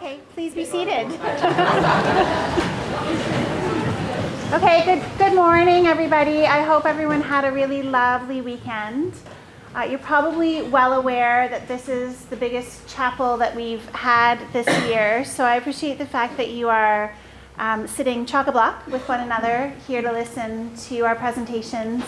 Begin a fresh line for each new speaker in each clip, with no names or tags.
Okay, please be seated. Okay, good morning, everybody. I hope everyone had a really lovely weekend. You're probably well aware that this is the biggest chapel that we've had this year, so I appreciate the fact that you are sitting chock-a-block with one another here to listen to our presentations.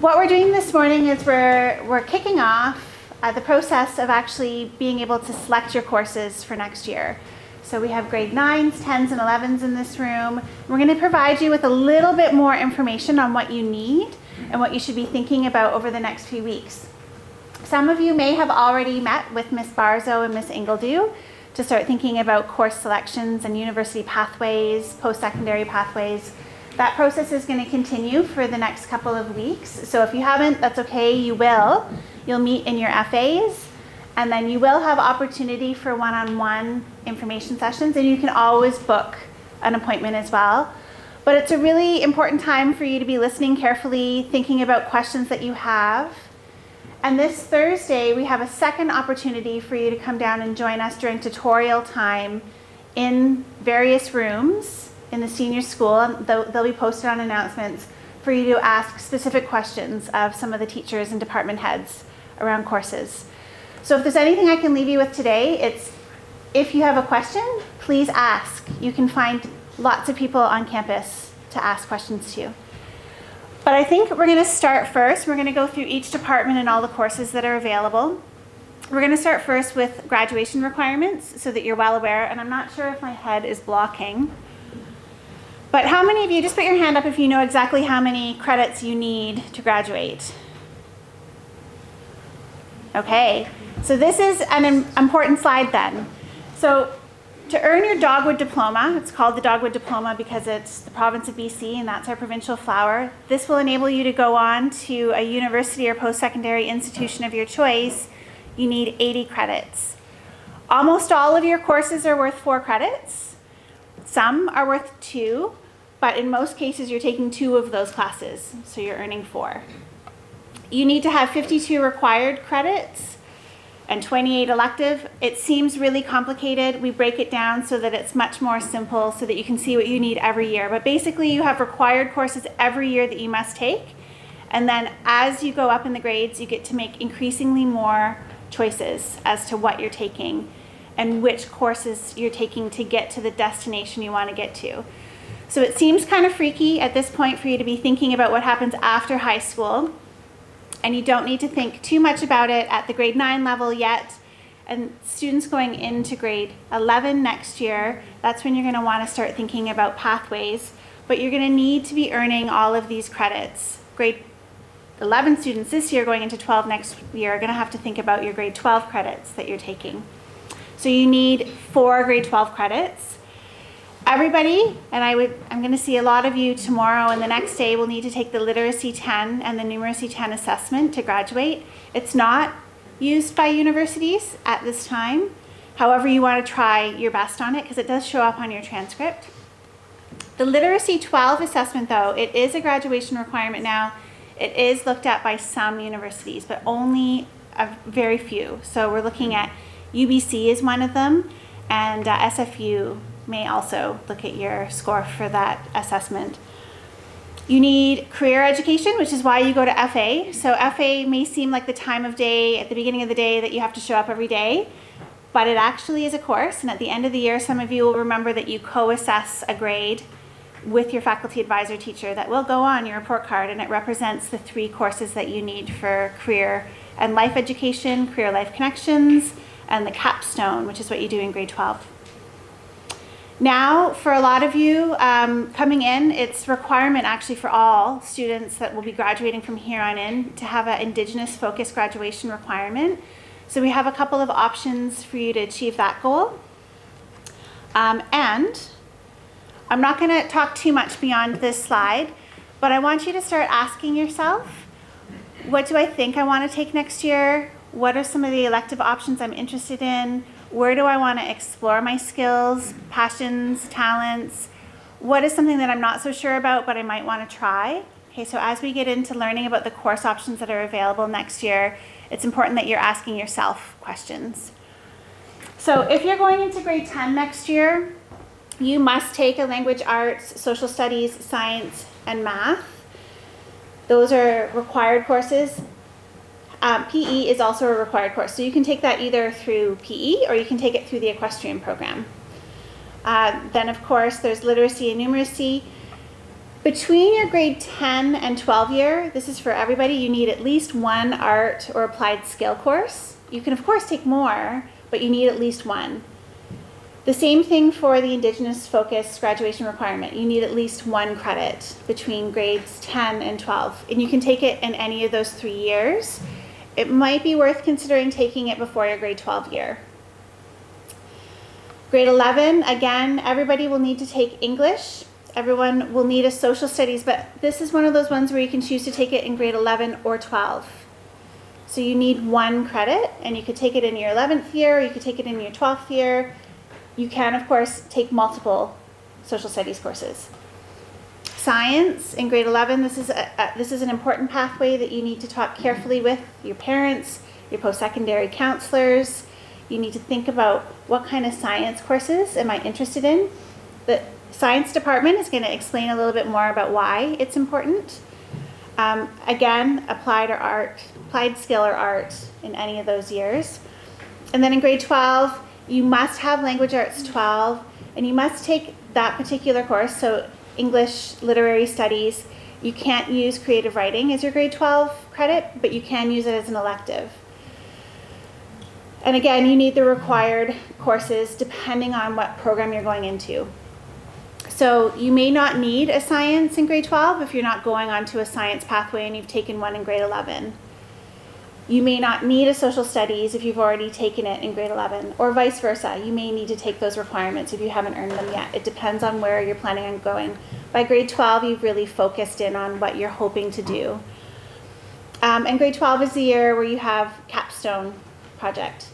What we're doing this morning is we're kicking off the process of actually being able to select your courses for next year. So we have grade 9s, 10s, and 11s in this room. We're going to provide you with a little bit more information on what you need and what you should be thinking about over the next few weeks. Some of you may have already met with Miss Barzo and Miss Ingledew to start thinking about course selections and university pathways, post-secondary pathways. That process is going to continue for the next couple of weeks. So if you haven't, that's okay, you will. You'll meet in your FAs, and then you will have opportunity for one-on-one information sessions, and you can always book an appointment as well. But it's a really important time for you to be listening carefully, thinking about questions that you have. And this Thursday, we have a second opportunity for you to come down and join us during tutorial time in various rooms in the senior school. And they'll be posted on announcements for you to ask specific questions of some of the teachers and department heads around courses. So if there's anything I can leave you with today, it's if you have a question, please ask. You can find lots of people on campus to ask questions to. But I think we're going to start first. We're going to go through each department and all the courses that are available. We're going to start first with graduation requirements so that you're well aware. And I'm not sure if my head is blocking. But how many of you, just put your hand up if you know exactly how many credits you need to graduate. Okay, so this is an important slide then. So to earn your Dogwood Diploma, it's called the Dogwood Diploma because it's the province of BC and that's our provincial flower. This will enable you to go on to a university or post-secondary institution of your choice. You need 80 credits. Almost all of your courses are worth 4 credits. Some are worth 2, but in most cases you're taking 2 of those classes, so you're earning 4. You need to have 52 required credits and 28 elective. It seems really complicated. We break it down so that it's much more simple so that you can see what you need every year. But basically you have required courses every year that you must take. And then as you go up in the grades, you get to make increasingly more choices as to what you're taking and which courses you're taking to get to the destination you want to get to. So it seems kind of freaky at this point for you to be thinking about what happens after high school. And you don't need to think too much about it at the grade 9 level yet. And students going into grade 11 next year, that's when you're going to want to start thinking about pathways. But you're going to need to be earning all of these credits. Grade 11 students this year going into 12 next year are going to have to think about your grade 12 credits that you're taking. So you need 4 grade 12 credits. Everybody, and I'm going to see a lot of you tomorrow and the next day will need to take the Literacy 10 and the Numeracy 10 assessment to graduate. It's not used by universities at this time. However, you want to try your best on it because it does show up on your transcript. The Literacy 12 assessment, though, it is a graduation requirement now. It is looked at by some universities, but only a very few. So we're looking at UBC is one of them, and SFU may also look at your score for that assessment. You need career education, which is why you go to FA. So FA may seem like the time of day at the beginning of the day that you have to show up every day, but it actually is a course. And at the end of the year, some of you will remember that you co-assess a grade with your faculty advisor teacher that will go on your report card, and it represents the 3 courses that you need for career and life education, career life connections, and the capstone, which is what you do in grade 12. Now, for a lot of you coming in, it's requirement actually for all students that will be graduating from here on in to have an Indigenous focused graduation requirement. So we have a couple of options for you to achieve that goal. And I'm not going to talk too much beyond this slide, but I want you to start asking yourself, what do I think I want to take next year? What are some of the elective options I'm interested in? Where do I want to explore my skills, passions, talents? What is something that I'm not so sure about, but I might want to try? Okay, so as we get into learning about the course options that are available next year, it's important that you're asking yourself questions. So if you're going into grade 10 next year, you must take a language arts, social studies, science, and math. Those are required courses. PE is also a required course. So you can take that either through PE or you can take it through the equestrian program. Then of course there's literacy and numeracy. Between your grade 10 and 12 year, this is for everybody, you need at least one art or applied skill course. You can of course take more, but you need at least one. The same thing for the Indigenous focused graduation requirement. You need at least 1 credit between grades 10 and 12. And you can take it in any of those 3 years. It might be worth considering taking it before your grade 12 year. Grade 11, again, everybody will need to take English. Everyone will need a social studies, but this is one of those ones where you can choose to take it in grade 11 or 12. So you need 1 credit, and you could take it in your 11th year, or you could take it in your 12th year. You can, of course, take multiple social studies courses. Science in grade 11, this is an important pathway that you need to talk carefully with your parents, your post-secondary counselors. You need to think about what kind of science courses am I interested in. The science department is going to explain a little bit more about why it's important. Again, applied skill or art in any of those years. And then in grade 12, you must have language arts 12, and you must take that particular course, so English literary studies. You can't use creative writing as your grade 12 credit, but you can use it as an elective. And again, you need the required courses depending on what program you're going into. So you may not need a science in grade 12 if you're not going onto a science pathway and you've taken one in grade 11. You may not need a social studies if you've already taken it in grade 11, or vice versa. You may need to take those requirements if you haven't earned them yet. It depends on where you're planning on going. By grade 12, you've really focused in on what you're hoping to do. And grade 12 is the year where you have capstone project.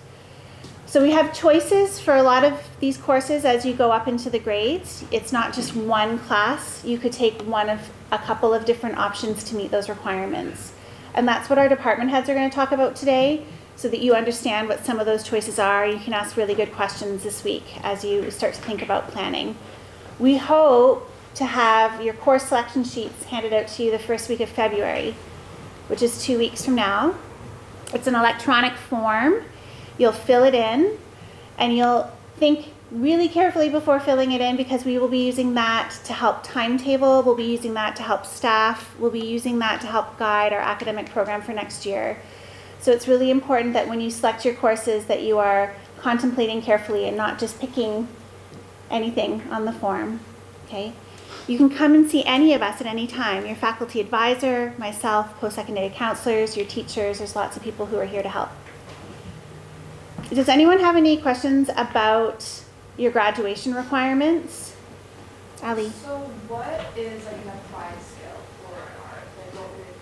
So we have choices for a lot of these courses as you go up into the grades. It's not just one class. You could take one of a couple of different options to meet those requirements. And that's what our department heads are going to talk about today, so that you understand what some of those choices are. You can ask really good questions this week as you start to think about planning. We hope to have your course selection sheets handed out to you the first week of February, which is 2 weeks from now. It's an electronic form. You'll fill it in, and you'll think really carefully before filling it in, because we will be using that to help timetable. We'll be using that to help staff. We'll be using that to help guide our academic program for next year. So it's really important that when you select your courses that you are contemplating carefully and not just picking anything on the form, okay? You can come and see any of us at any time, your faculty advisor, myself, post-secondary counselors, your teachers. There's lots of people who are here to help. Does anyone have any questions about your graduation requirements? Ali.
So what is like an applied skill for an art? Like what would it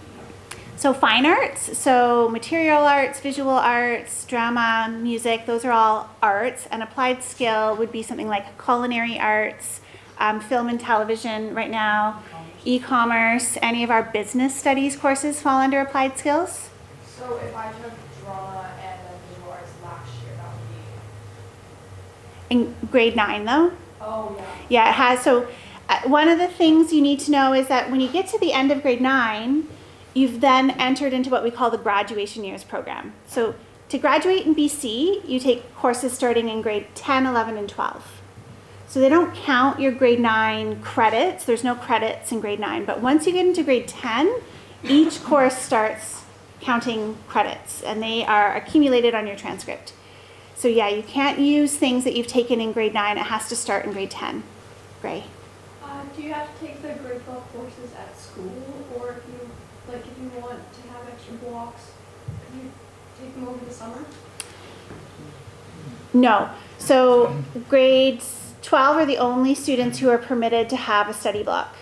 be?
So fine arts, so material arts, visual arts, drama, music, those are all arts. And applied skill would be something like culinary arts, film and television right now, e-commerce. Any of our business studies courses fall under applied skills.
So if I took drama and then visual arts last year, that would be...
In grade 9 though?
Oh yeah.
Yeah, it has. So one of the things you need to know is that when you get to the end of grade 9, you've then entered into what we call the graduation years program. So to graduate in BC, you take courses starting in grade 10, 11, and 12. So they don't count your grade 9 credits. There's no credits in grade 9. But once you get into grade 10, each course starts counting credits, and they are accumulated on your transcript. So yeah, you can't use things that you've taken in grade 9. It has to start in grade 10. Gray.
Do you have to take the grade 12 courses at school, or if you want to have extra blocks, can you take them over the summer?
No. So grades 12 are the only students who are permitted to have a study block.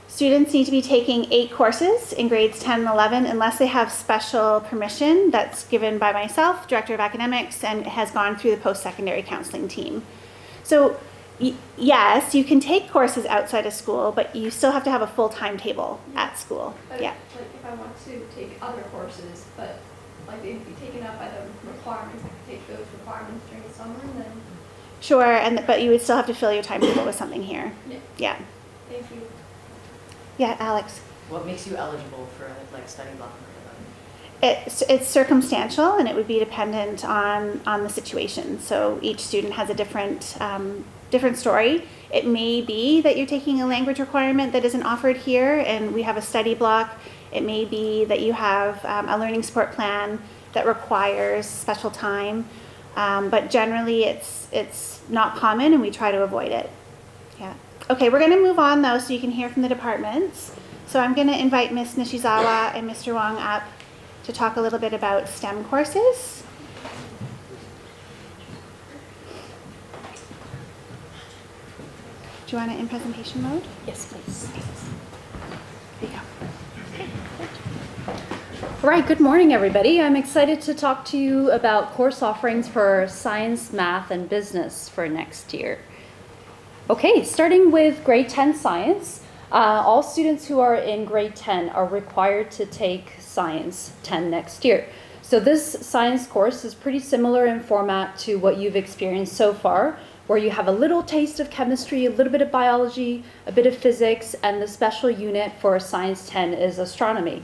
Students need to be taking 8 courses in grades 10 and 11 unless they have special permission that's given by myself, Director of Academics, and has gone through the post-secondary counseling team. So yes, you can take courses outside of school, but you still have to have a full timetable at school.
But
yeah.
like if I want to take other courses, but like they'd be taken up by the requirements. I could take those requirements during the summer and then,
Sure, but you would still have to fill your timetable with something here.
yeah,
Yeah.
thank you.
Yeah, Alex.
What makes you eligible for like study block number 11?
It's circumstantial, and it would be dependent on the situation. So each student has a different story. It may be that you're taking a language requirement that isn't offered here, and we have a study block. It may be that you have a learning support plan that requires special time, but generally it's not common, and we try to avoid it. Yeah. Okay, we're going to move on though, so you can hear from the departments. So I'm going to invite Ms. Nishizawa and Mr. Wong up to talk a little bit about STEM courses. Do you want it in presentation mode?
Yes, please.
There you go.
All right, good morning, everybody. I'm excited to talk to you about course offerings for science, math, and business for next year. Okay, starting with grade 10 science. All students who are in grade 10 are required to take science 10 next year. So this science course is pretty similar in format to what you've experienced so far, where you have a little taste of chemistry, a little bit of biology, a bit of physics, and the special unit for science 10 is astronomy.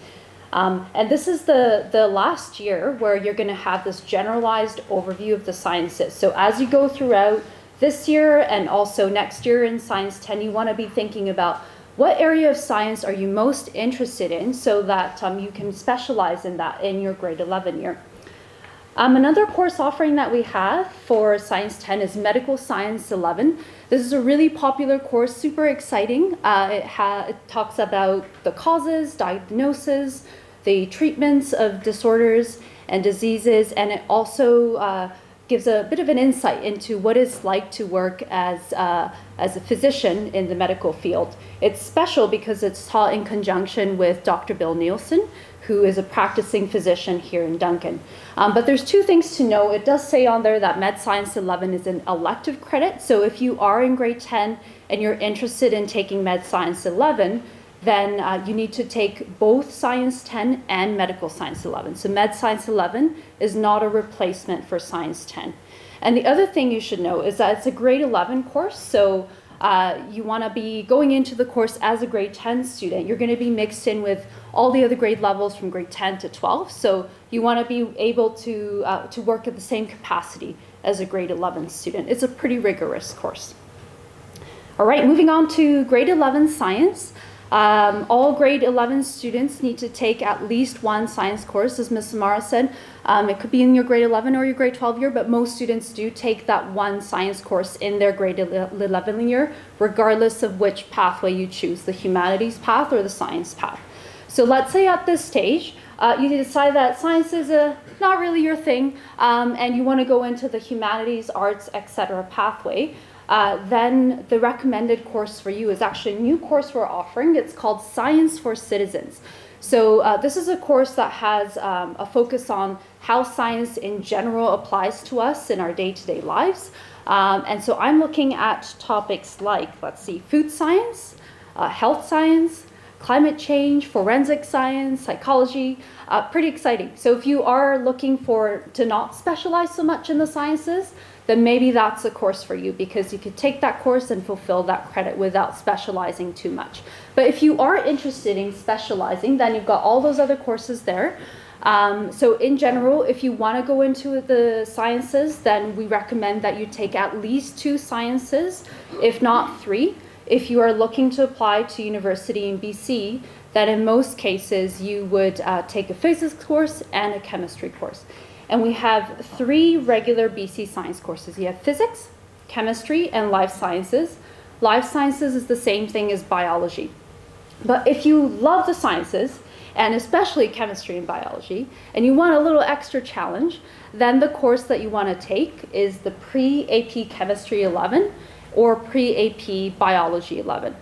And this is the last year where you're going to have this generalized overview of the sciences. So as you go throughout this year and also next year in science 10, you want to be thinking about what area of science are you most interested in so that you can specialize in that in your grade 11 year. Another course offering that we have for Science 10 is Medical Science 11. This is a really popular course, super exciting. It talks about the causes, diagnosis, the treatments of disorders and diseases, and it also gives a bit of an insight into what it's like to work as a physician in the medical field. It's special because it's taught in conjunction with Dr. Bill Nielsen, who is a practicing physician here in Duncan. But there's two things to know. It does say on there that Med Science 11 is an elective credit. So if you are in grade 10 and you're interested in taking Med Science 11, then you need to take both Science 10 and Medical Science 11. So Med Science 11 is not a replacement for Science 10. And the other thing you should know is that it's a grade 11 course. So you want to be going into the course as a grade 10 student. You're going to be mixed in with all the other grade levels from grade 10 to 12. So you want to be able to work at the same capacity as a grade 11 student. It's a pretty rigorous course. All right, moving on to grade 11 science. All grade 11 students need to take at least one science course, as Ms. Samara said. It could be in your grade 11 or your grade 12 year, but most students do take that one science course in their grade 11 year, regardless of which pathway you choose, the humanities path or the science path. So let's say at this stage, you decide that science is not really your thing, and you want to go into the humanities, arts, etc. pathway. Then the recommended course for you is actually a new course we're offering. It's called Science for Citizens. So this is a course that has a focus on how science in general applies to us in our day-to-day lives. And so I'm looking at topics like, let's see, food science, health science, climate change, forensic science, psychology, pretty exciting. So if you are looking to not specialize so much in the sciences, then maybe that's a course for you because you could take that course and fulfill that credit without specializing too much. But if you are interested in specializing, then you've got all those other courses there. So in general, if you want to go into the sciences, then we recommend that you take at least 2 sciences, if not 3. If you are looking to apply to university in BC, then in most cases you would take a physics course and a chemistry course. And we have 3 regular BC science courses. You have physics, chemistry, and life sciences. Life sciences is the same thing as biology. But if you love the sciences, and especially chemistry and biology, and you want a little extra challenge, then the course that you want to take is the Pre-AP Chemistry 11 or Pre-AP Biology 11.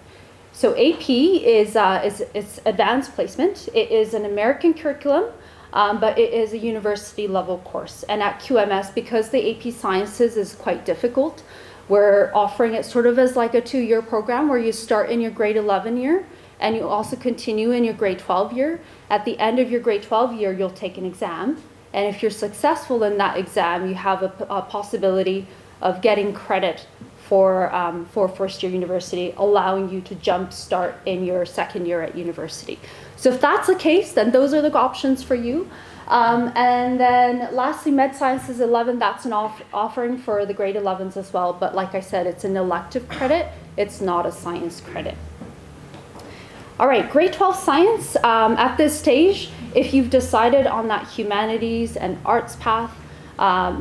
So AP is it's advanced placement. It is an American curriculum, but it is a university level course. And at QMS, because the AP Sciences is quite difficult, we're offering it sort of as like a 2-year program where you start in your grade 11 year and you also continue in your grade 12 year. At the end of your grade 12 year, you'll take an exam. And if you're successful in that exam, you have a possibility of getting credit for first-year university, allowing you to jumpstart in your second year at university. So if that's the case, then those are the options for you. And then lastly, Med Sciences 11, that's an offering for the grade 11s as well. But like I said, it's an elective credit. It's not a science credit. All right, grade 12 science. At this stage, if you've decided on that humanities and arts path,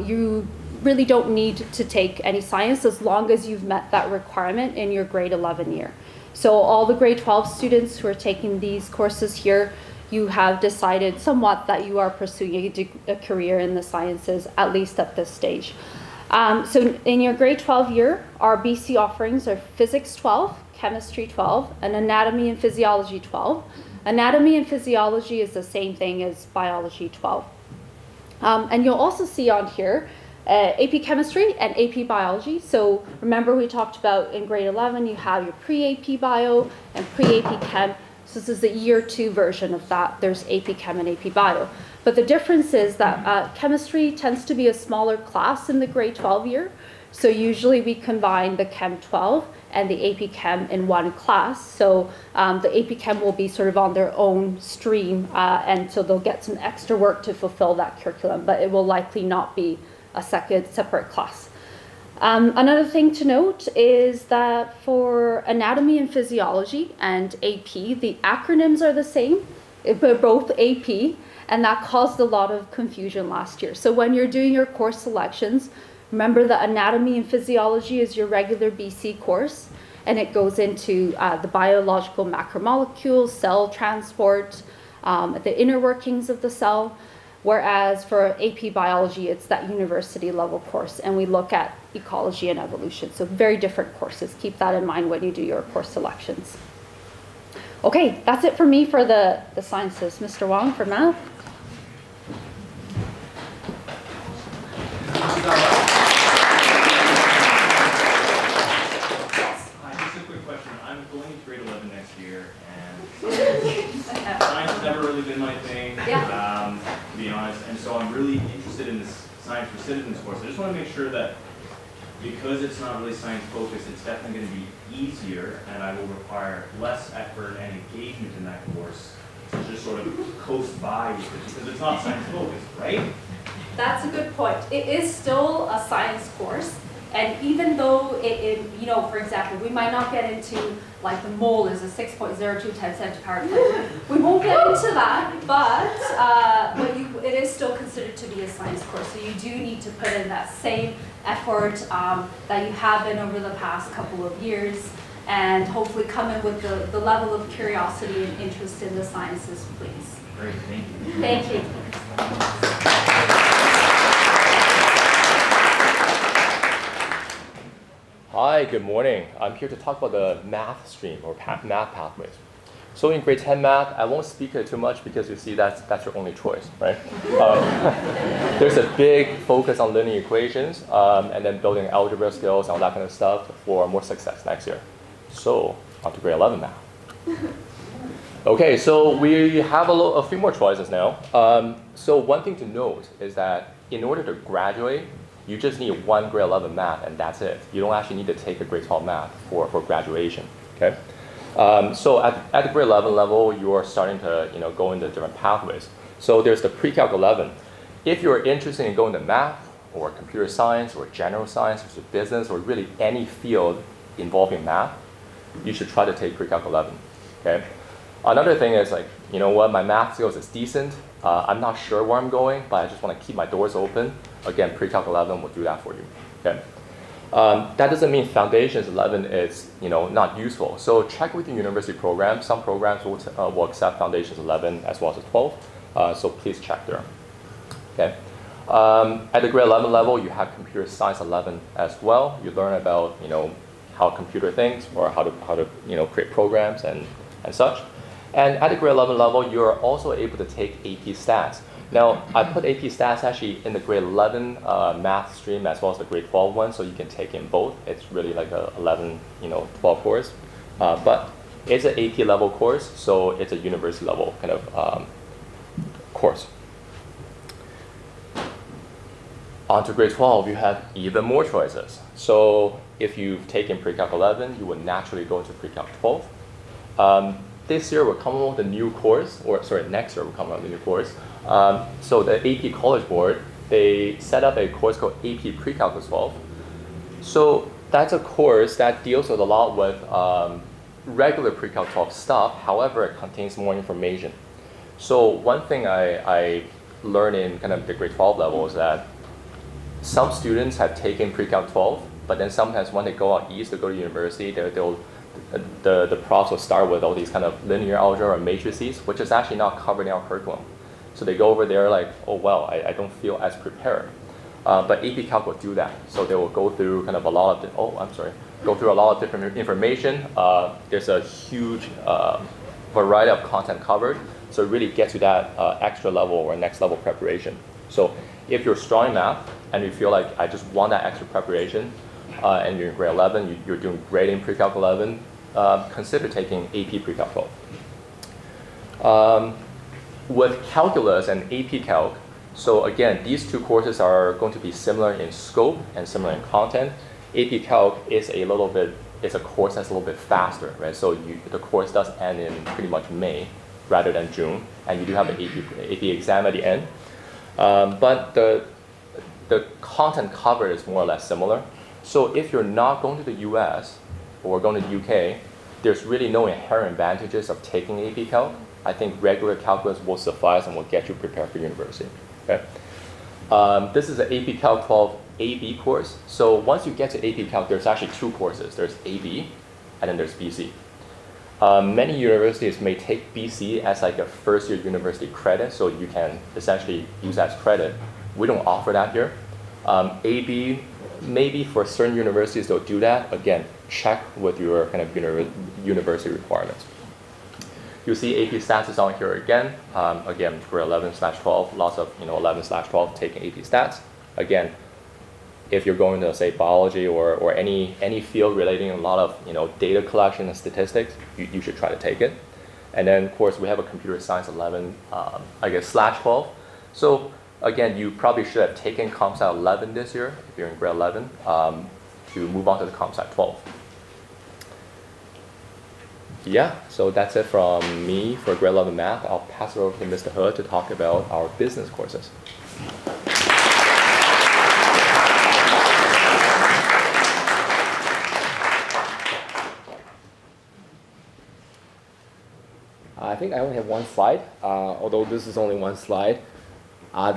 you really don't need to take any science as long as you've met that requirement in your grade 11 year. So all the grade 12 students who are taking these courses here, you have decided somewhat that you are pursuing a career in the sciences, at least at this stage. So in your grade 12 year, our BC offerings are Physics 12, Chemistry 12, and Anatomy and Physiology 12. Anatomy and Physiology is the same thing as Biology 12. And you'll also see on here AP Chemistry and AP Biology. So remember we talked about in grade 11, you have your pre-AP Bio and pre-AP Chem. So this is the year 2 version of that. There's AP Chem and AP Bio. But the difference is that chemistry tends to be a smaller class in the grade 12 year. So usually we combine the Chem 12 and the AP Chem in one class. So the AP Chem will be sort of on their own stream, and so they'll get some extra work to fulfill that curriculum, but it will likely not be a separate class. Another thing to note is that for Anatomy and Physiology and AP, the acronyms are the same, but both AP, and that caused a lot of confusion last year. So when you're doing your course selections, remember that Anatomy and Physiology is your regular BC course, and it goes into the biological macromolecules, cell transport, the inner workings of the cell. Whereas for AP Biology, it's that university level course, and we look at ecology and evolution. So very different courses. Keep that in mind when you do your course selections. Okay, that's it for me for the sciences. Mr. Wong for math.
Hi, just a quick question. I'm going to grade 11 next year, and science has never really been my thing, to be honest, and so I'm really interested in this science for citizens course. I just want to make sure that because it's not really science focused, it's definitely going to be easier, and I will require less effort and engagement in that course to just sort of coast by with it, because it's not science focused, right?
That's a good point. It is still a science course, and even though you know, for example, we might not get into like the mole is a 6.02 10 centipower plate. We won't get into that, but it is still considered to be a science course. So you do need to put in that same effort that you have been over the past couple of years, and hopefully come in with the level of curiosity and interest in the sciences, please.
Great, thank you.
Thank you.
Hi, good morning. I'm here to talk about the math stream or math pathways. So in grade 10 math, I won't speak it too much because you see that's your only choice, right? There's a big focus on linear equations and then building algebra skills and all that kind of stuff for more success next year. So on to grade 11 math. Okay, so we have a few more choices now. So one thing to note is that in order to graduate, you just need one grade 11 math, and that's it. You don't actually need to take a grade 12 math for graduation. Okay. So at the grade 11 level, you are starting to go into different pathways. So there's the pre-calc 11. If you're interested in going to math or computer science or general science or business or really any field involving math, you should try to take pre-calc 11. Okay. Another thing is like, you know what, my math skills is decent. I'm not sure where I'm going, but I just want to keep my doors open. Again, pre-calc 11 will do that for you. Okay. That doesn't mean foundations 11 is not useful. So check with your university program. Some programs will accept foundations 11 as well as 12. So please check there. Okay. At the grade 11 level, you have computer science 11 as well. You learn about how a computer thinks or how to create programs and such. And at the grade 11 level, you're also able to take AP Stats. Now, I put AP Stats actually in the grade 11 math stream as well as the grade 12 one, so you can take in both. It's really like a 11, 12 course. But it's an AP level course, so it's a university level kind of course. On to grade 12, you have even more choices. So if you've taken pre-calc 11, you would naturally go to pre-calc 12. This year we're coming up with a new course, or sorry, next year we're coming up with a new course. So the AP College Board, they set up a course called AP Pre-Calculus 12. So that's a course that deals with a lot with regular pre-calc 12 stuff. However, it contains more information. So one thing I learned in kind of the grade 12 level is that some students have taken pre-calc 12, but then sometimes when they go out east to go to university, the profs will start with all these kind of linear algebra or matrices, which is actually not covered in our curriculum. So they go over there like, oh well, I don't feel as prepared. But AP Calc will do that. So they will go through kind of a lot of, go through a lot of different information. There's a huge variety of content covered. So it really gets you that extra level or next level preparation. So if you're strong in math and you feel like I just want that extra preparation, and you're in grade 11, you're doing great in pre-calc 11, consider taking AP pre-calc 12. With calculus and AP Calc, so again, these two courses are going to be similar in scope and similar in content. AP Calc is it's a course that's a little bit faster, right? So the course does end in pretty much May rather than June, and you do have an AP exam at the end. But the content covered is more or less similar. So if you're not going to the US or going to the UK, there's really no inherent advantages of taking AP Calc. I think regular calculus will suffice and will get you prepared for university. Okay? This is an AP Calc 12 AB course. So once you get to AP Calc, there's actually two courses. There's AB and then there's BC. Many universities may take BC as like a first year university credit, so you can essentially use that as credit. We don't offer that here. AB, maybe for certain universities they'll do that. Again, check with your kind of university requirements. You'll see AP Stats is on here again. Again, grade 11/12, lots of 11/12 taking AP Stats. Again, if you're going to say biology or any field relating a lot of data collection and statistics, you should try to take it. And then of course we have a computer science 11, /12. So again, you probably should have taken Comp Sci 11 this year if you're in grade 11 to move on to the Comp Sci 12. Yeah, so that's it from me for grade 11 math. I'll pass it over to Mr. He to talk about our business courses.
I think I only have one slide, although this is only one slide.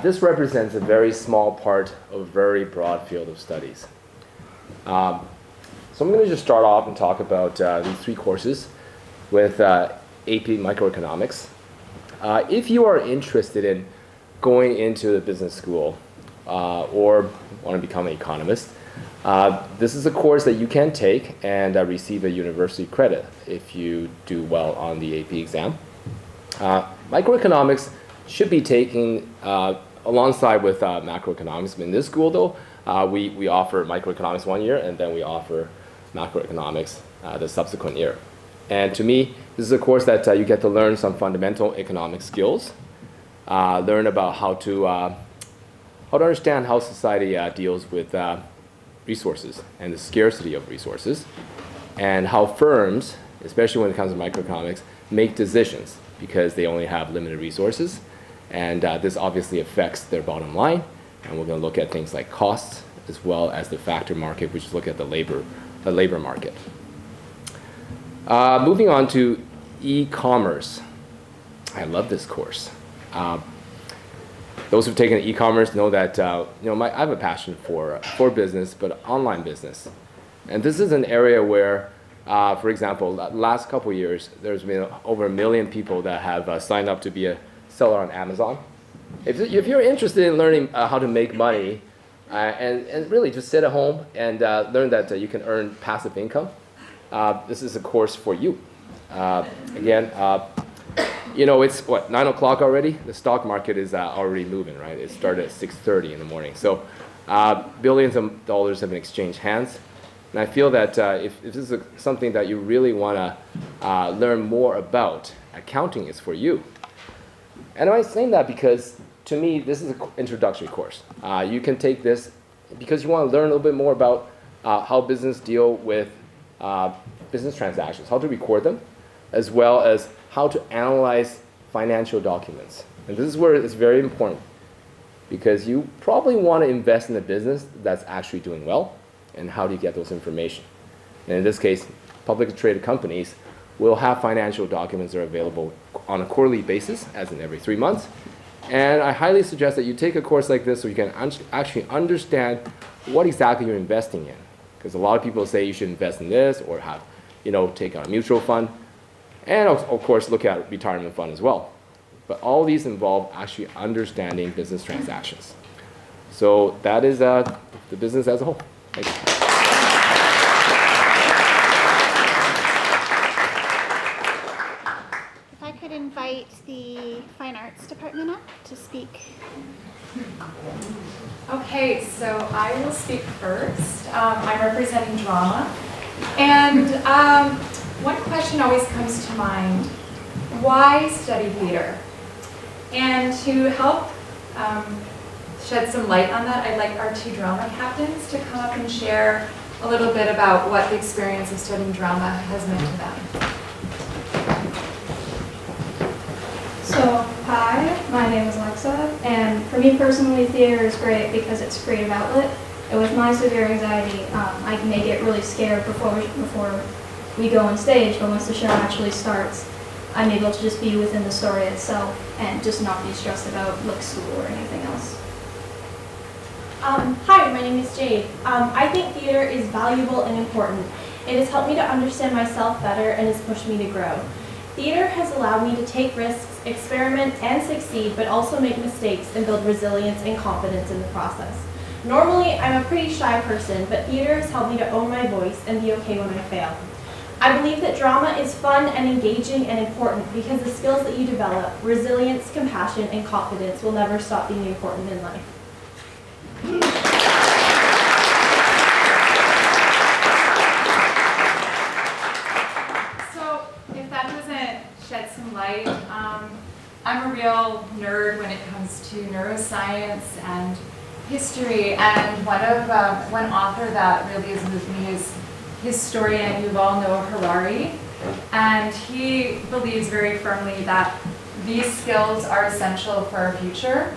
This represents a very small part of a very broad field of studies. So I'm going to just start off and talk about these three courses with AP Microeconomics. If you are interested in going into the business school or want to become an economist, this is a course that you can take and receive a university credit if you do well on the AP exam. Microeconomics should be taken alongside with macroeconomics. In this school, though, we offer microeconomics 1 year, and then we offer macroeconomics the subsequent year. And to me, this is a course that you get to learn some fundamental economic skills, learn about how to understand how society deals with resources and the scarcity of resources, and how firms, especially when it comes to microeconomics, make decisions because they only have limited resources. And this obviously affects their bottom line. And we're going to look at things like costs as well as the factor market, which is look at the labor market. Moving on to e-commerce. I love this course. Those who've taken e-commerce know that I have a passion for business, but online business. And this is an area where, for example, the last couple of years, there's been over 1 million people that have signed up to be a seller on Amazon. If you're interested in learning how to make money and really just sit at home and learn that you can earn passive income, this is a course for you. Again, it's 9 o'clock already? The stock market is already moving, right? It started at 6:30 in the morning. So billions of dollars have been exchanged hands. And I feel that if this is something that you really want to learn more about, accounting is for you. And I'm saying that because to me, this is an introductory course. You can take this because you want to learn a little bit more about how business deal with business transactions, how to record them, as well as how to analyze financial documents. And this is where it's very important because you probably want to invest in a business that's actually doing well, and how do you get those information? And in this case, publicly traded companies will have financial documents that are available on a quarterly basis, as in every 3 months. And I highly suggest that you take a course like this so you can actually understand what exactly you're investing in. Because a lot of people say you should invest in this or have, take out a mutual fund. And of course, look at retirement fund as well. But all these involve actually understanding business transactions. So that is the business as a whole. Thank you.
If I could invite the Fine Arts Department up to speak.
Okay, so I will speak first. I'm representing drama. And one question always comes to mind: why study theater? And to help shed some light on that, I'd like our 2 drama captains to come up and share a little bit about what the experience of studying drama has meant to them.
So, hi, my name is Alexa, and for me personally, theater is great because it's a creative outlet. And with my severe anxiety, I may get really scared before we go on stage, but once the show actually starts, I'm able to just be within the story itself and just not be stressed about school or anything else.
Hi, my name is Jade. I think theater is valuable and important. It has helped me to understand myself better and has pushed me to grow. Theater has allowed me to take risks, experiment, and succeed, but also make mistakes and build resilience and confidence in the process. Normally, I'm a pretty shy person, but theater has helped me to own my voice and be okay when I fail. I believe that drama is fun and engaging and important because the skills that you develop, resilience, compassion, and confidence, will never stop being important in life.
So if that doesn't shed some light, I'm a real nerd when it comes to neuroscience and history, and one author that really has moved me is historian Yuval Noah Harari, and he believes very firmly that these skills are essential for our future.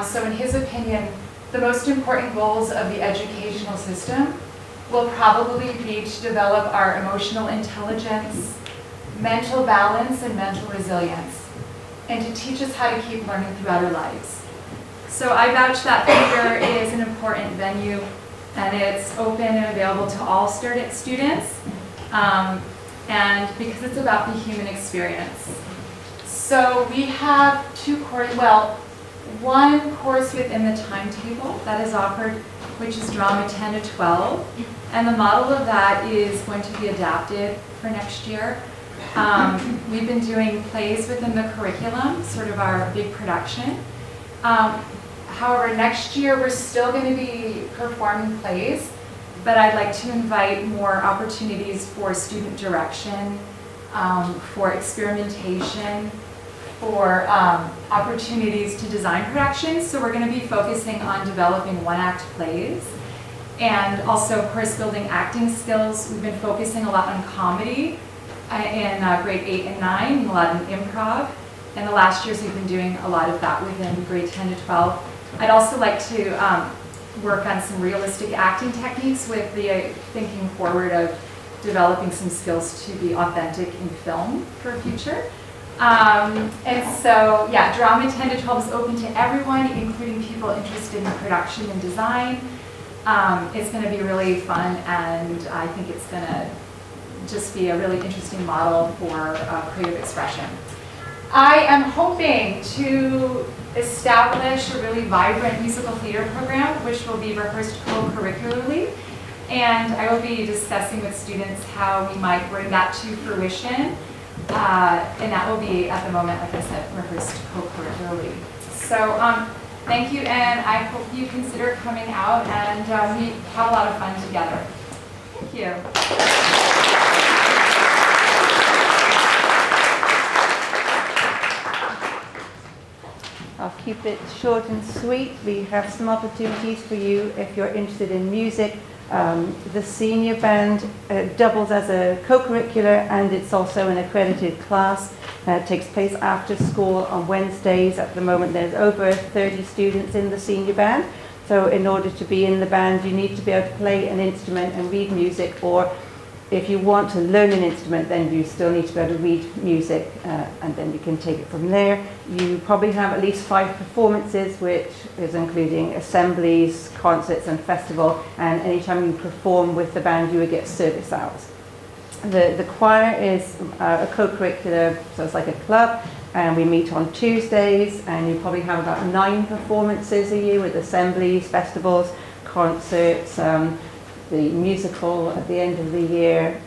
So in his opinion, the most important goals of the educational system will probably be to develop our emotional intelligence, mental balance, and mental resilience, and to teach us how to keep learning throughout our lives. So I vouch that theater is an important venue, and it's open and available to all students, and because it's about the human experience. So we have one course within the timetable that is offered, which is drama 10 to 12, and the model of that is going to be adapted for next year. We've been doing plays within the curriculum, sort of our big production. However, next year we're still going to be performing plays, but I'd like to invite more opportunities for student direction, for experimentation, for opportunities to design productions. So we're going to be focusing on developing one-act plays, and also, of course, building acting skills. We've been focusing a lot on comedy in grade 8 and 9, and a lot on improv. And the last years we've been doing a lot of that within grade 10 to 12. I'd also like to work on some realistic acting techniques with the thinking forward of developing some skills to be authentic in film for future. And so, yeah, drama 10 to 12 is open to everyone, including people interested in production and design. It's going to be really fun, and I think it's going to just be a really interesting model for creative expression. I am hoping to establish a really vibrant musical theater program, which will be rehearsed co-curricularly, and I will be discussing with students how we might bring that to fruition, and that will be, at the moment, like I said, rehearsed co-curricularly. So thank you, and I hope you consider coming out, and we have a lot of fun together. Thank you.
I'll keep it short and sweet. We have some opportunities for you if you're interested in music. The senior band doubles as a co-curricular, and it's also an accredited class. It takes place after school on Wednesdays. At the moment there's over 30 students in the senior band. So in order to be in the band, you need to be able to play an instrument and read music, or if you want to learn an instrument, then you still need to be able to read music, and then you can take it from there. You probably have at least 5 performances, which is including assemblies, concerts and festival, and anytime you perform with the band, you would get service hours. The choir is a co-curricular, so it's like a club, and we meet on Tuesdays, and you probably have about 9 performances a year with assemblies, festivals, concerts, the musical at the end of the year,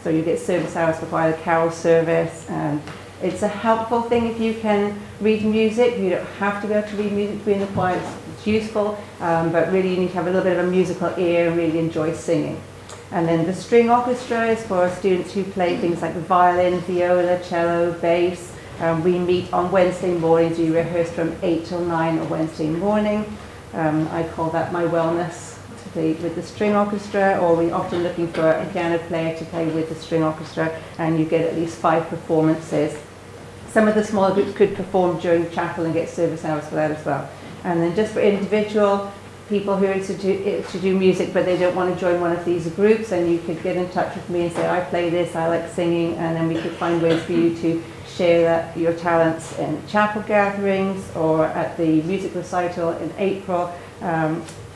so you get service hours for choir, the carol service, and it's a helpful thing if you can read music. You don't have to be able to read music to be in the choir, it's useful, but really you need to have a little bit of a musical ear and really enjoy singing. And then the string orchestra is for students who play things like the violin, viola, cello, bass. We meet on Wednesday mornings. We rehearse from 8 till 9 on Wednesday morning. I call that my wellness, to play with the string orchestra, or we're often looking for a piano player to play with the string orchestra, and you get at least 5 performances. Some of the smaller groups could perform during chapel and get service hours for that as well. And then just for individual people who are to do music but they don't want to join one of these groups, and you could get in touch with me and say, I play this, I like singing, and then we could find ways for you to share your talents in chapel gatherings or at the music recital in April.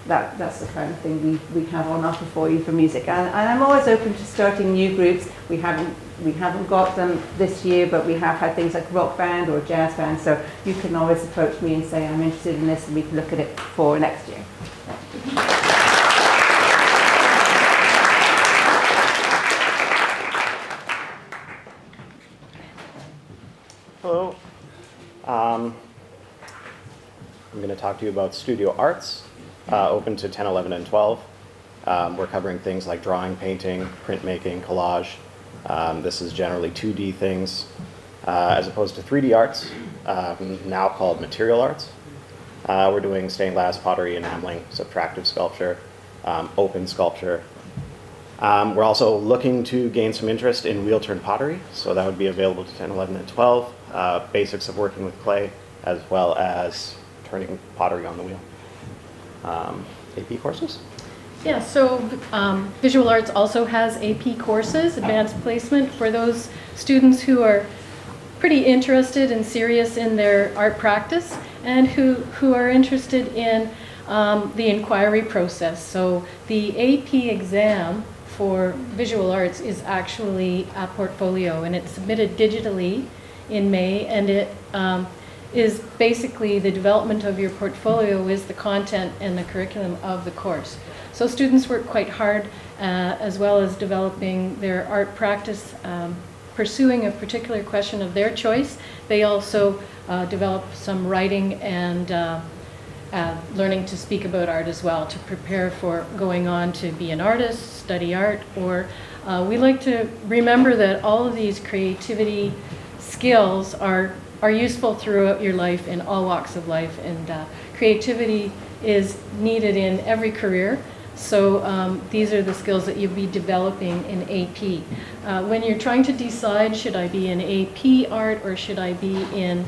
That's the kind of thing we have on offer for you for music. And I'm always open to starting new groups. We haven't got them this year, but we have had things like rock band or jazz band, so you can always approach me and say, I'm interested in this, and we can look at it for next year.
Hello. I'm going to talk to you about studio arts, open to 10, 11, and 12. We're covering things like drawing, painting, printmaking, collage. This is generally 2D things, as opposed to 3D arts, now called material arts. We're doing stained glass, pottery, enameling, subtractive sculpture, open sculpture. We're also looking to gain some interest in wheel-turn pottery, so that would be available to 10, 11, and 12. Basics of working with clay, as well as turning pottery on the wheel. AP courses?
Yeah, so visual arts also has AP courses, advanced placement, for those students who are pretty interested and serious in their art practice, and who are interested in the inquiry process. So the AP exam for visual arts is actually a portfolio, and it's submitted digitally in May, and it is basically the development of your portfolio is the content and the curriculum of the course. So students work quite hard, as well as developing their art practice, pursuing a particular question of their choice. They also develop some writing and learning to speak about art as well, to prepare for going on to be an artist, study art, or we like to remember that all of these creativity skills are useful throughout your life in all walks of life, and creativity is needed in every career. So these are the skills that you'll be developing in AP. When you're trying to decide, should I be in AP art or should I be in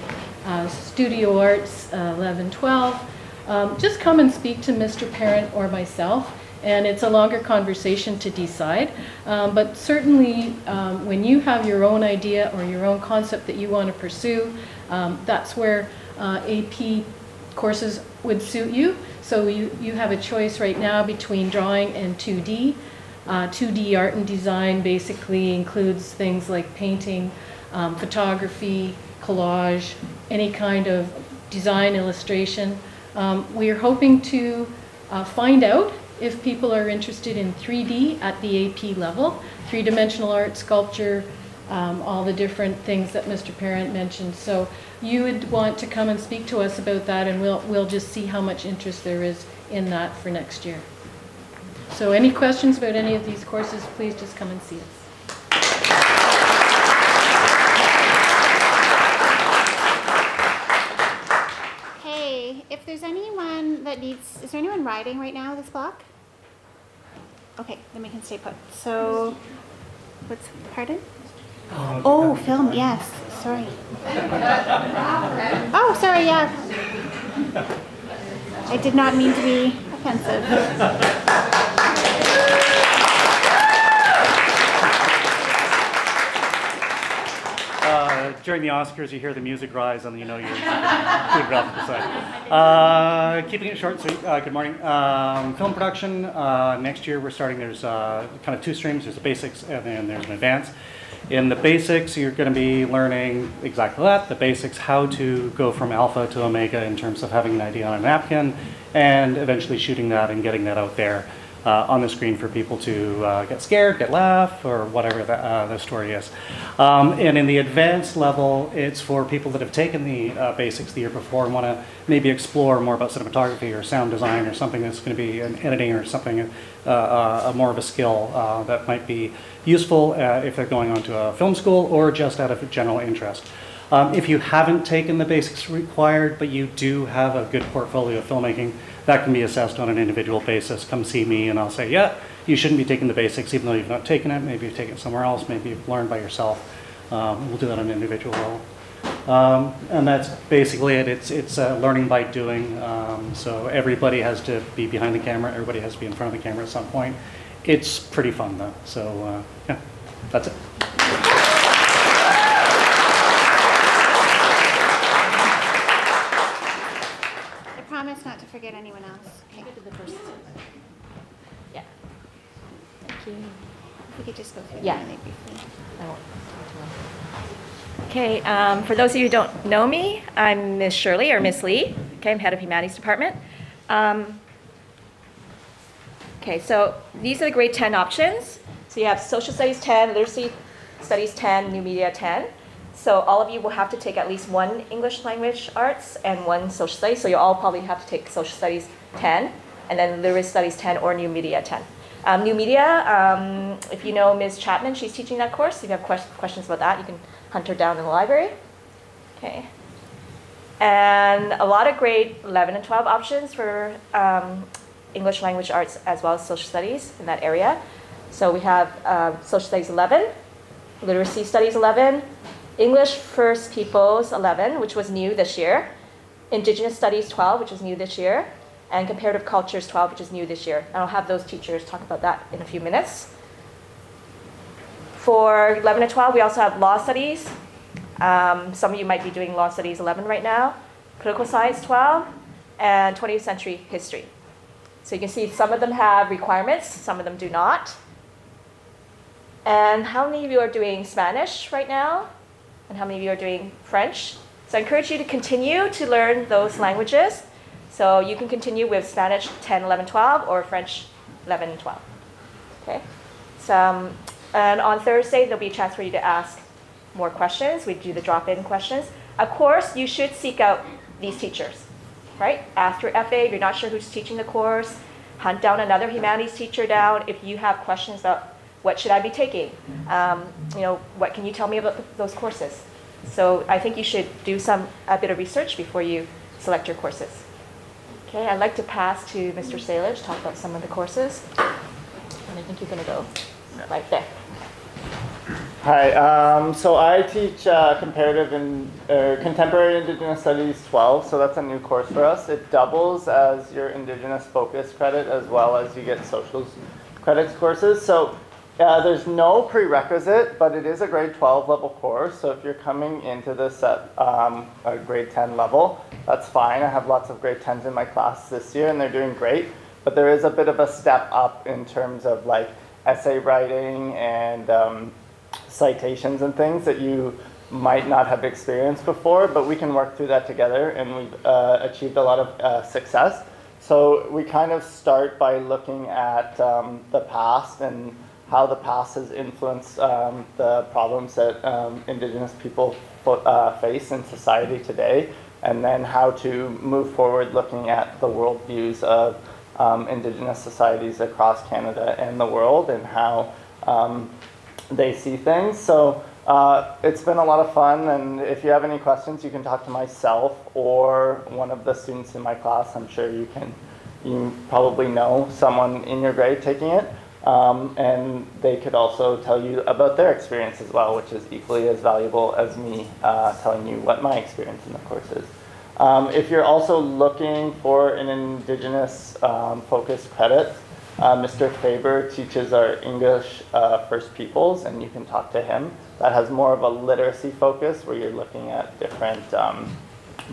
studio arts 11, 12, just come and speak to Mr. Parent or myself, and it's a longer conversation to decide. But certainly when you have your own idea or your own concept that you want to pursue, that's where AP courses would suit you. So you have a choice right now between drawing and 2D. 2D art and design basically includes things like painting, photography, collage, any kind of design, illustration. We are hoping to find out if people are interested in 3D at the AP level, three-dimensional art, sculpture, all the different things that Mr. Parent mentioned. So you would want to come and speak to us about that, and we'll just see how much interest there is in that for next year. So any questions about any of these courses, please just come and see us.
if there's anyone that needs, is there anyone riding right now this block? Okay, then we can stay put. So, pardon? Oh, film, yes, sorry. Oh, sorry, yeah. I did not mean to be offensive.
During the Oscars, you hear the music rise and you know you're good graphical side. Keeping it short, sweet. Good morning. Film production. Next year we're starting. There's kind of two streams. There's the basics and then there's an advance. In the basics, you're going to be learning exactly that. The basics, how to go from alpha to omega in terms of having an idea on a napkin and eventually shooting that and getting that out there on the screen for people to get scared, get laugh, or whatever the story is. And in the advanced level, it's for people that have taken the basics the year before and want to maybe explore more about cinematography or sound design or something that's going to be an editing or something, more of a skill that might be useful if they're going on to a film school or just out of general interest. If you haven't taken the basics required, but you do have a good portfolio of filmmaking, that can be assessed on an individual basis. Come see me and I'll say, yeah, you shouldn't be taking the basics even though you've not taken it. Maybe you've taken it somewhere else. Maybe you've learned by yourself. We'll do that on an individual level. And that's basically it. It's learning by doing. So everybody has to be behind the camera. Everybody has to be in front of the camera at some point. It's pretty fun though. So yeah, that's it.
I promise not to forget anyone else. Okay.
Yeah. Thank you.
If we could just go through
Yeah.
them really briefly.
I won't. Okay, for those of you who don't know me, I'm Miss Shirley or Miss Lee. Okay, I'm head of Humanities Department. Okay, so these are the grade 10 options. So you have Social Studies 10, Literacy Studies 10, New Media 10. So all of you will have to take at least one English language arts and one social studies. So you'll all probably have to take Social Studies 10 and then Literacy Studies 10 or New Media 10. New Media, if you know Ms. Chapman, she's teaching that course. If you have questions about that, you can hunt her down in the library. Okay. And a lot of grade 11 and 12 options for English language arts as well as social studies in that area. So we have Social Studies 11, Literacy Studies 11, English First Peoples 11, which was new this year, Indigenous Studies 12, which is new this year, and Comparative Cultures 12, which is new this year. And I'll have those teachers talk about that in a few minutes. For 11 and 12, we also have Law Studies. Some of you might be doing Law Studies 11 right now, Political Science 12, and 20th Century History. So you can see some of them have requirements, some of them do not. And how many of you are doing Spanish right now? And how many of you are doing French? So I encourage you to continue to learn those languages. So you can continue with Spanish 10, 11, 12, or French 11 and 12. Okay. So, and on Thursday, there'll be a chance for you to ask more questions. We do the drop-in questions. Of course, you should seek out these teachers, right? Ask your FA if you're not sure who's teaching the course. Hunt down another humanities teacher down if you have questions about what should I be taking? What can you tell me about those courses? So I think you should do a bit of research before you select your courses. Okay, I'd like to pass to Mr. Sailor to talk about some of the courses. And I think you're going to go right there.
Hi, so I teach comparative and contemporary Indigenous Studies 12, so that's a new course for us. It doubles as your Indigenous focus credit as well as you get socials credits courses. So there's no prerequisite, but it is a grade 12 level course. So if you're coming into this at a grade 10 level, that's fine. I have lots of grade 10s in my class this year and they're doing great. But there is a bit of a step up in terms of like essay writing and citations and things that you might not have experienced before, but we can work through that together and we've achieved a lot of success. So we kind of start by looking at the past and how the past has influenced the problems that Indigenous people face in society today, and then how to move forward looking at the worldviews of Indigenous societies across Canada and the world and how they see things. So It's been a lot of fun, and if you have any questions, you can talk to myself or one of the students in my class. I'm sure you probably know someone in your grade taking it, and they could also tell you about their experience as well, which is equally as valuable as me telling you what my experience in the course is. If you're also looking for an Indigenous focused credit, Mr. Faber teaches our English First Peoples, and you can talk to him. That has more of a literacy focus where you're looking at different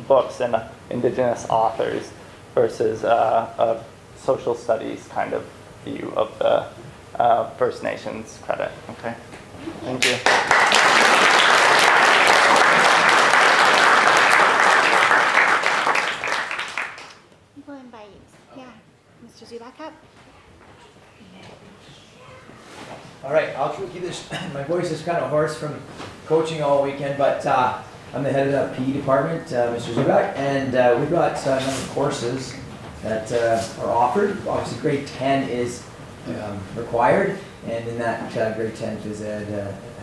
books and Indigenous authors versus a social studies kind of view of the First Nations credit. Okay, thank you.
We'll invite, Mr. Zubak up.
All right, I'll try to keep this. My voice is kind of hoarse from coaching all weekend, but I'm the head of the PE department, Mr. Zubak, and we've got a number of courses that are offered. Obviously, grade 10 is required, and in that grade 10 phys ed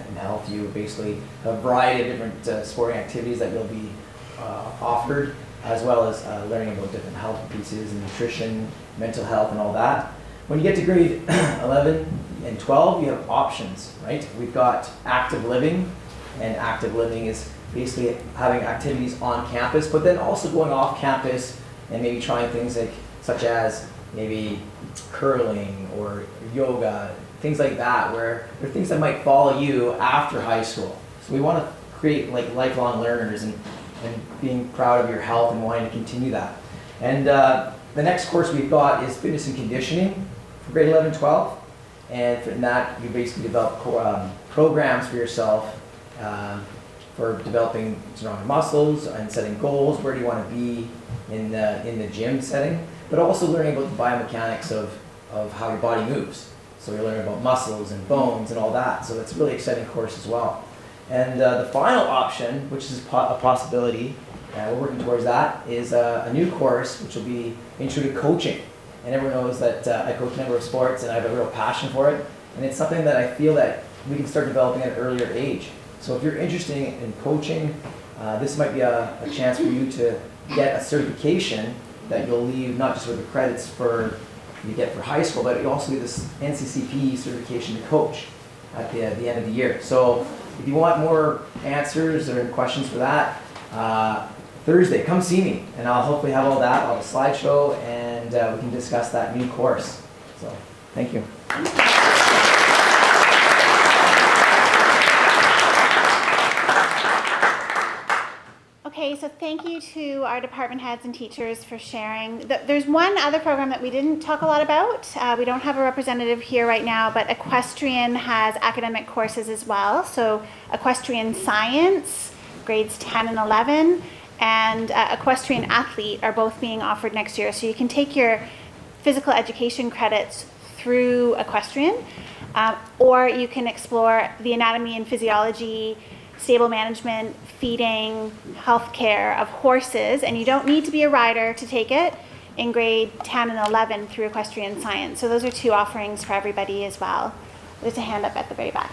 and health, you basically have a variety of different sporting activities that you'll be offered, as well as learning about different health pieces and nutrition, mental health, and all that. When you get to grade 11 and 12, you have options, right? We've got active living, and active living is basically having activities on campus, but then also going off campus and maybe trying things such as maybe curling or yoga, things like that, where there are things that might follow you after high school. So we want to create like lifelong learners and being proud of your health and wanting to continue that. And the next course we've got is fitness and conditioning for grade 11, 12. And in that, you basically develop programs for yourself for developing stronger muscles and setting goals. Where do you want to be in the gym setting? But also learning about the biomechanics of how your body moves. So you're learning about muscles and bones and all that. So it's a really exciting course as well. And the final option, which is a possibility, we're working towards that, is a new course which will be Intro to Coaching. And everyone knows that I coach a number of sports and I have a real passion for it. And it's something that I feel that we can start developing at an earlier age. So if you're interested in coaching, this might be a chance for you to get a certification that you'll leave not just with the credits you get for high school, but you also get this NCCP certification to coach at the end of the year. So if you want more answers or questions for that, Thursday, come see me, and I'll hopefully have all that on a slideshow, and we can discuss that new course. So, thank you.
Okay, so thank you to our department heads and teachers for sharing. There's one other program that we didn't talk a lot about. We don't have a representative here right now, but equestrian has academic courses as well. So equestrian science, grades 10 and 11, and equestrian athlete are both being offered next year. So you can take your physical education credits through equestrian, or you can explore the anatomy and physiology, stable management, feeding, healthcare of horses, and you don't need to be a rider to take it in grade 10 and 11 through equestrian science. So those are two offerings for everybody as well. There's a hand up at the very back.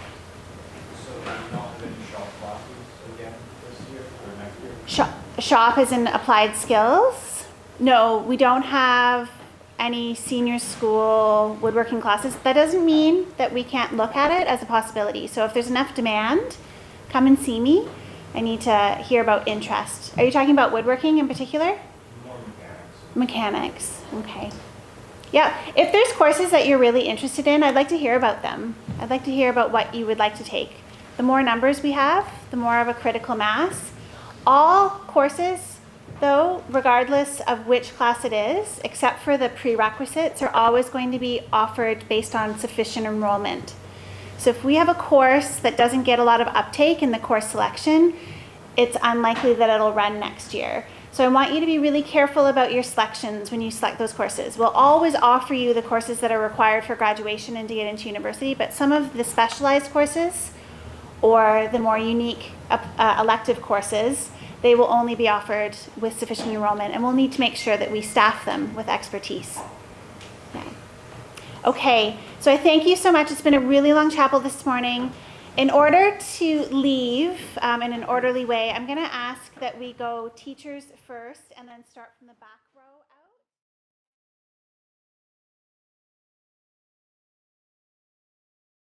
So you don't have any shop classes again this year or next year?
Shop is in applied skills. No, we don't have any senior school woodworking classes. That doesn't mean that we can't look at it as a possibility. So if there's enough demand, come and see me. I need to hear about interest. Are you talking about woodworking in particular?
More mechanics.
Mechanics, okay. Yeah, if there's courses that you're really interested in, I'd like to hear about them. I'd like to hear about what you would like to take. The more numbers we have, the more of a critical mass. All courses, though, regardless of which class it is, except for the prerequisites, are always going to be offered based on sufficient enrollment. So if we have a course that doesn't get a lot of uptake in the course selection, it's unlikely that it'll run next year. So I want you to be really careful about your selections when you select those courses. We'll always offer you the courses that are required for graduation and to get into university, but some of the specialized courses or the more unique elective courses, they will only be offered with sufficient enrollment, and we'll need to make sure that we staff them with expertise. Yeah. Okay, so I thank you so much. It's been a really long chapel this morning, In order to leave in an orderly way, I'm going to ask that we go teachers first and then start from the back row.